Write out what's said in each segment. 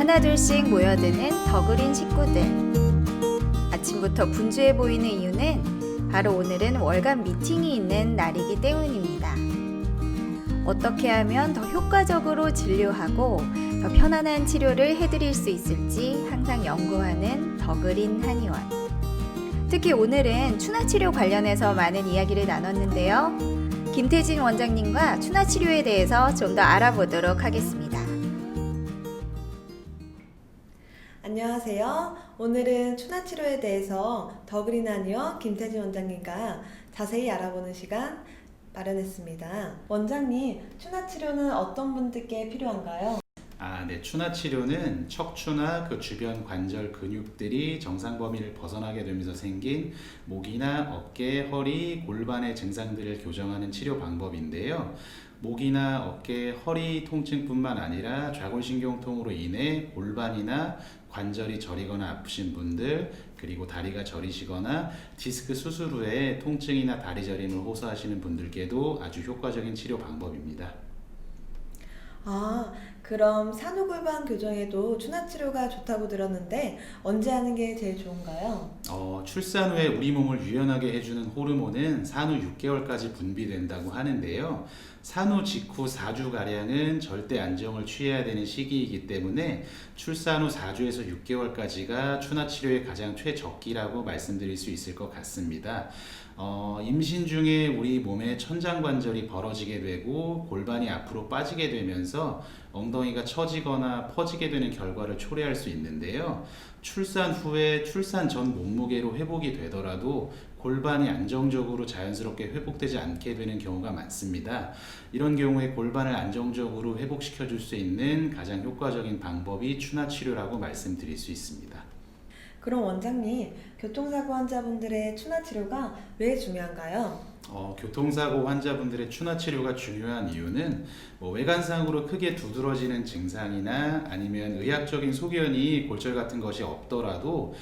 하나둘씩 모여드는 더그린 식구들. 아침부터 분주해 보이는 이유는 바로 오늘은 월간 미팅이 있는 날이기 때문입니다. 어떻게 하면 더 효과적으로 진료하고 더 편안한 치료를 해드릴 수 있을지 항상 연구하는 더그린 한의원. 특히 오늘은 추나치료 관련해서 많은 이야기를 나눴는데요. 김태진 원장님과 추나치료에 대해서 좀 더 알아보도록 하겠습니다. 안녕하세요. 오늘은 추나치료에 대해서 더그린 한의원 김태진 원장님과 자세히 알아보는 시간 마련했습니다. 원장님, 추나치료는 어떤 분들께 필요한가요? 네. 추나치료는 척추나 그 주변 관절 근육들이 정상 범위를 벗어나게 되면서 생긴 목이나 어깨, 허리, 골반의 증상들을 교정하는 치료 방법인데요. 목이나 어깨, 허리 통증뿐만 아니라 좌골신경통으로 인해 골반이나 관절이 저리거나 아프신 분들, 그리고 다리가 저리시거나 디스크 수술 후에 통증이나 다리 저림을 호소하시는 분들께도 아주 효과적인 치료 방법입니다. 그럼 산후골반 교정에도 추나치료가 좋다고 들었는데 언제 하는 게 제일 좋은가요? 출산 후에 우리 몸을 유연하게 해주는 호르몬은 산후 6개월까지 분비된다고 하는데요. 산후 직후 4주가량은 절대 안정을 취해야 되는 시기이기 때문에 출산 후 4주에서 6개월까지가 추나치료의 가장 최적기라고 말씀드릴 수 있을 것 같습니다. 임신 중에 우리 몸의 천장관절이 벌어지게 되고 골반이 앞으로 빠지게 되면서 엉덩이가 처지거나 퍼지게 되는 결과를 초래할 수 있는데요. 출산 후에 출산 전 몸무게로 회복이 되더라도 골반이 안정적으로 자연스럽게 회복되지 않게 되는 경우가 많습니다. 이런 경우에 골반을 안정적으로 회복시켜 줄 수 있는 가장 효과적인 방법이 추나치료라고 말씀드릴 수 있습니다. 그럼 원장님, 교통사고 환자분들의 추나치료가 왜 중요한가요? 교통사고 환자분들의 추나치료가 중요한 이유는 외관상으로 크게 두드러지는 증상이나 아니면 의학적인 소견이 골절 같은 것이 없더라도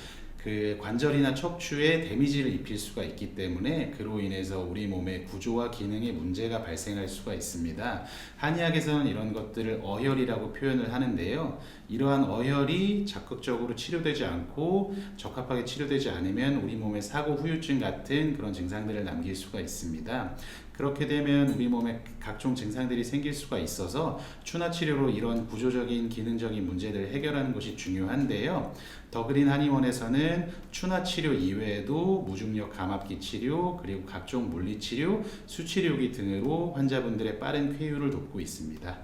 그 관절이나 척추에 데미지를 입힐 수가 있기 때문에 그로 인해서 우리 몸의 구조와 기능에 문제가 발생할 수가 있습니다. 한의학에서는 이런 것들을 어혈이라고 표현을 하는데요. 이러한 어혈이 적극적으로 치료되지 않고 적합하게 치료되지 않으면 우리 몸에 사고 후유증 같은 그런 증상들을 남길 수가 있습니다. 그렇게 되면 우리 몸에 각종 증상들이 생길 수가 있어서 추나치료로 이런 구조적인 기능적인 문제들을 해결하는 것이 중요한데요. 더그린 한의원에서는 추나치료 이외에도 무중력 감압기 치료, 그리고 각종 물리치료, 수치료기 등으로 환자분들의 빠른 쾌유를 돕고 있습니다.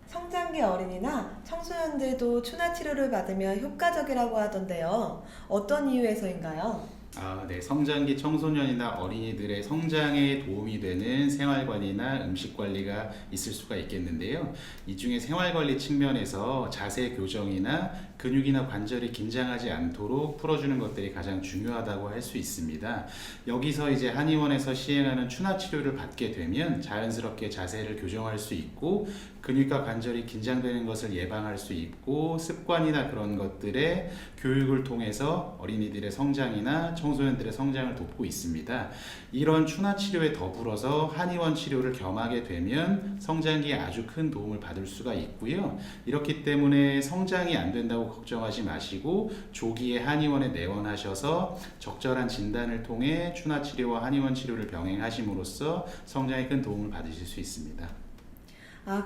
성장기 어린이나 청소년들도 추나치료를 받으면 효과적이라고 하던데요. 어떤 이유에서인가요? 네. 성장기 청소년이나 어린이들의 성장에 도움이 되는 생활관리나 음식관리가 있을 수가 있겠는데요. 이 중에 생활관리 측면에서 자세 교정이나 근육이나 관절이 긴장하지 않도록 풀어주는 것들이 가장 중요하다고 할 수 있습니다. 여기서 이제 한의원에서 시행하는 추나치료를 받게 되면 자연스럽게 자세를 교정할 수 있고 근육과 관절이 긴장되는 것을 예방할 수 있고 습관이나 그런 것들의 교육을 통해서 어린이들의 성장이나 청소년들의 성장을 돕고 있습니다. 이런 추나치료에 더불어서 한의원 치료를 겸하게 되면 성장기에 아주 큰 도움을 받을 수가 있고요. 이렇기 때문에 성장이 안 된다고 걱정하지 마시고 조기에 한의원에 내원하셔서 적절한 진단을 통해 추나치료와 한의원 치료를 병행하심으로써 성장에 큰 도움을 받으실 수 있습니다.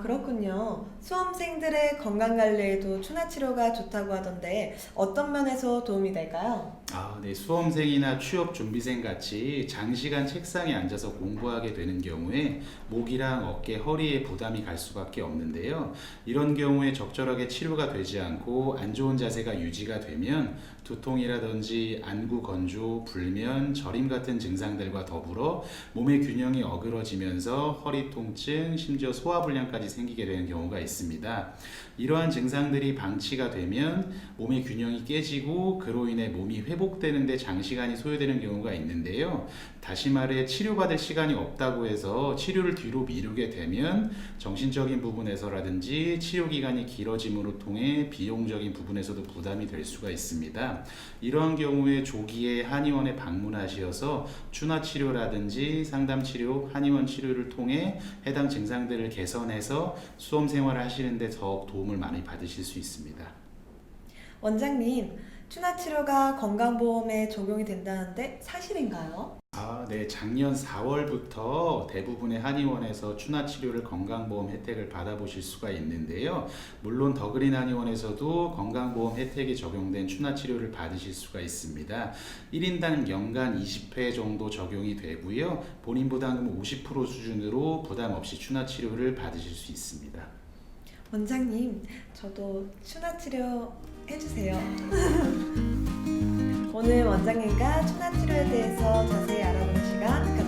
그렇군요. 수험생들의 건강관리에도 추나치료가 좋다고 하던데 어떤 면에서 도움이 될까요? 네. 수험생이나 취업준비생 같이 장시간 책상에 앉아서 공부하게 되는 경우에 목이랑 어깨, 허리에 부담이 갈 수밖에 없는데요. 이런 경우에 적절하게 치료가 되지 않고 안 좋은 자세가 유지가 되면 두통이라든지 안구 건조, 불면, 저림 같은 증상들과 더불어 몸의 균형이 어그러지면서 허리 통증, 심지어 소화불량까지 생기게 되는 경우가 있습니다. 이러한 증상들이 방치가 되면 몸의 균형이 깨지고 그로 인해 몸이 회복되는데 장시간이 소요되는 경우가 있는데요. 다시 말해 치료받을 시간이 없다고 해서 치료를 뒤로 미루게 되면 정신적인 부분에서라든지 치료기간이 길어짐으로 통해 비용적인 부분에서도 부담이 될 수가 있습니다. 이러한 경우에 조기에 한의원에 방문하셔서 추나치료라든지 상담치료, 한의원 치료를 통해 해당 증상들을 개선해서 수험생활을 하시는 데 더욱 도움을 많이 받으실 수 있습니다. 원장님, 추나 치료가 건강보험에 적용이 된다는데 사실인가요? 네. 작년 4월부터 대부분의 한의원에서 추나 치료를 건강보험 혜택을 받아보실 수가 있는데요. 물론 더그린 한의원에서도 건강보험 혜택이 적용된 추나 치료를 받으실 수가 있습니다. 1인당 연간 20회 정도 적용이 되고요. 본인 부담금 50% 수준으로 부담 없이 추나 치료를 받으실 수 있습니다. 원장님, 저도 추나 치료 해주세요. 오늘 원장님과 추나 치료에 대해서 자세히 알아보는 시간